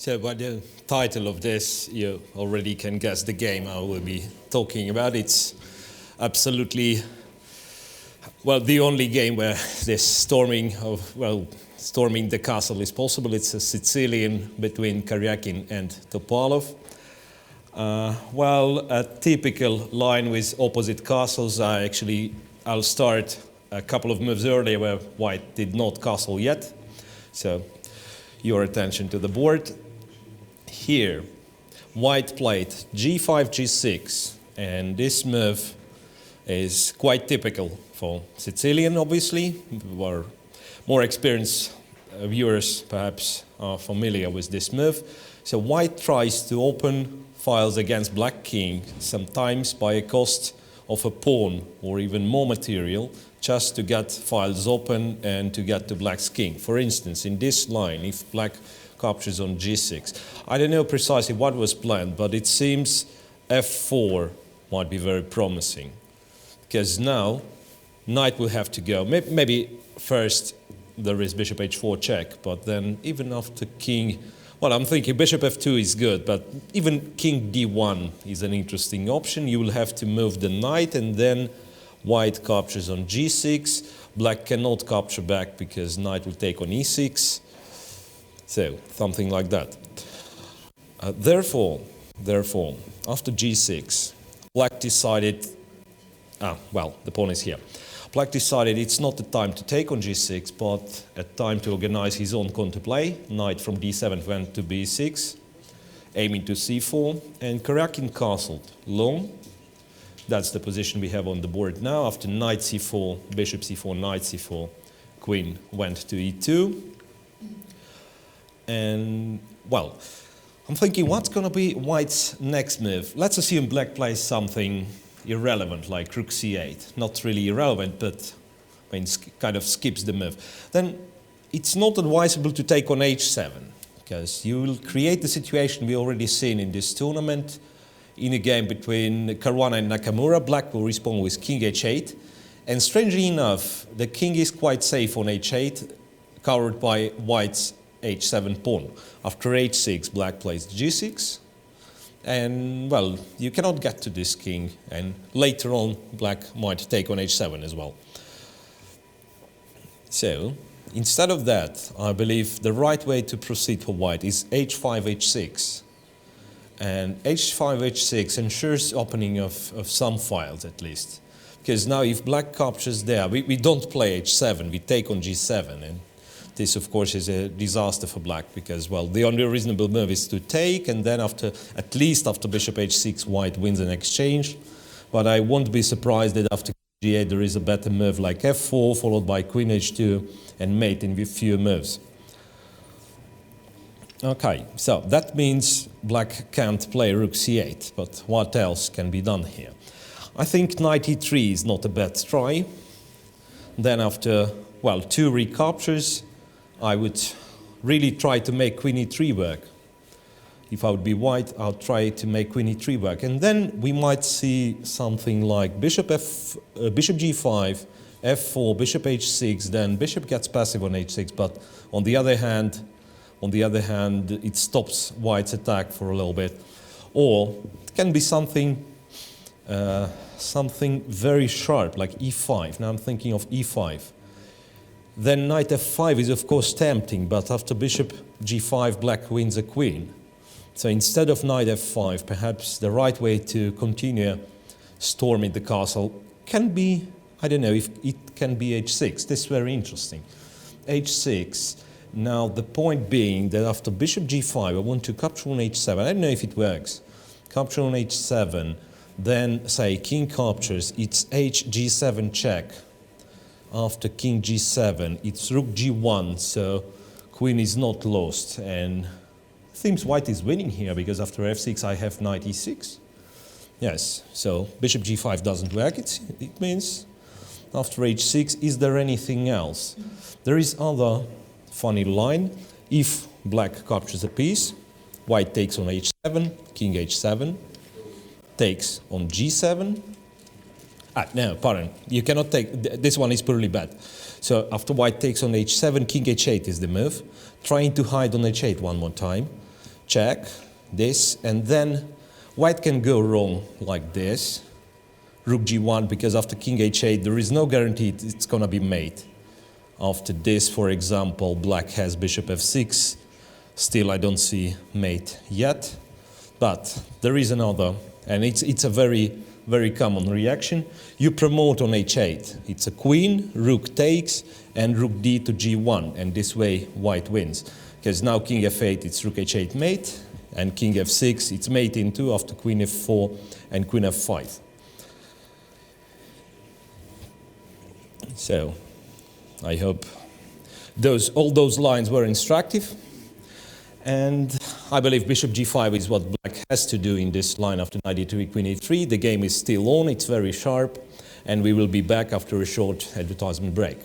So by the title of this, you already can guess the game I will be talking about. It's absolutely, well, the only game where this storming the castle is possible. It's a Sicilian between Karyakin and Topalov. A typical line with opposite castles. I'll start a couple of moves earlier where white did not castle yet. So your attention to the board. Here, white played g5, g6, and this move is quite typical for Sicilian, obviously, where more experienced viewers perhaps are familiar with this move. So white tries to open files against black king, sometimes by a cost of a pawn or even more material, just to get files open and to get to black's king. For instance, in this line, if black captures on g6, I don't know precisely what was planned, but it seems f4 might be very promising, because now knight will have to go. Maybe first there is bishop h4 check, but then even after king, well, I'm thinking bishop f2 is good, but even king d1 is an interesting option. You will have to move the knight, and then white captures on g6. Black cannot capture back because knight will take on e6. So, something like that. Therefore, after g6, black decided, the pawn is here. Black decided it's not the time to take on g6, but a time to organize his own counterplay. Knight from d7 went to b6, aiming to c4, and Karyakin castled long. That's the position we have on the board now. After knight c4, bishop c4, knight c4, queen went to e2. And, well, I'm thinking, what's going to be white's next move? Let's assume black plays something irrelevant, like rook c8. Not really irrelevant, but kind of skips the move. Then it's not advisable to take on h7, because you will create the situation we already seen in this tournament in a game between Caruana and Nakamura. Black will respond with king h8. And strangely enough, the king is quite safe on h8, covered by white's h7 pawn. After h6, black plays g6, and, well, you cannot get to this king, and later on, black might take on h7 as well. So, instead of that, I believe the right way to proceed for white is h5, h6. And h5, h6 ensures opening of some files, at least. Because now if black captures there, we don't play h7, we take on g7, and this, of course, is a disaster for black because, well, the only reasonable move is to take, and then at least after bishop h6, white wins an exchange. But I won't be surprised that after g8 there is a better move like f4, followed by queen h2, and mate in with few moves. Okay, so that means black can't play rook c8, but what else can be done here? I think knight e3 is not a bad try. Then after, well, two recaptures, I would really try to make queen e3 work. If I would be white, I'll try to make queen e3 work. And then we might see something like bishop g5, f4, bishop h6, then bishop gets passive on h6, but on the other hand, it stops white's attack for a little bit. Or it can be something very sharp, like e5. Now I'm thinking of e5. Then knight f5 is of course tempting, but after bishop g5, black wins a queen. So instead of knight f5, perhaps the right way to continue storming the castle can be, I don't know, if it can be h6. This is very interesting. h6. Now the point being that after bishop g5, I want to capture on h7. I don't know if it works. Capture on h7, then say king captures, it's h7 check. After king g7, it's rook g1, so queen is not lost. And it seems white is winning here, because after f6 I have knight e6. Yes, so bishop g5 doesn't work. It means after h6, is there anything else? There is other funny line. If black captures a piece, white takes on h7, king h7, takes on g7. No, pardon. You cannot take. This one is pretty bad. So after white takes on h7, king h8 is the move. Trying to hide on h8 one more time. check this, and then white can go wrong like this. Rook g1, because after king h8, there is no guarantee it's going to be mate. After this, for example, black has bishop f6. Still, I don't see mate yet. But there is another, and it's a very, very common reaction. You promote on h8. It's a queen, rook takes, and rook d to g1. And this way, white wins. Because now king f8, it's rook h8 mate, and king f6, it's mate in 2 after queen f4 and queen f5. So, I hope all those lines were instructive. And I believe bishop g5 is what black has to do in this line after knight e3, queen e3. The game is still on, it's very sharp, and we will be back after a short advertisement break.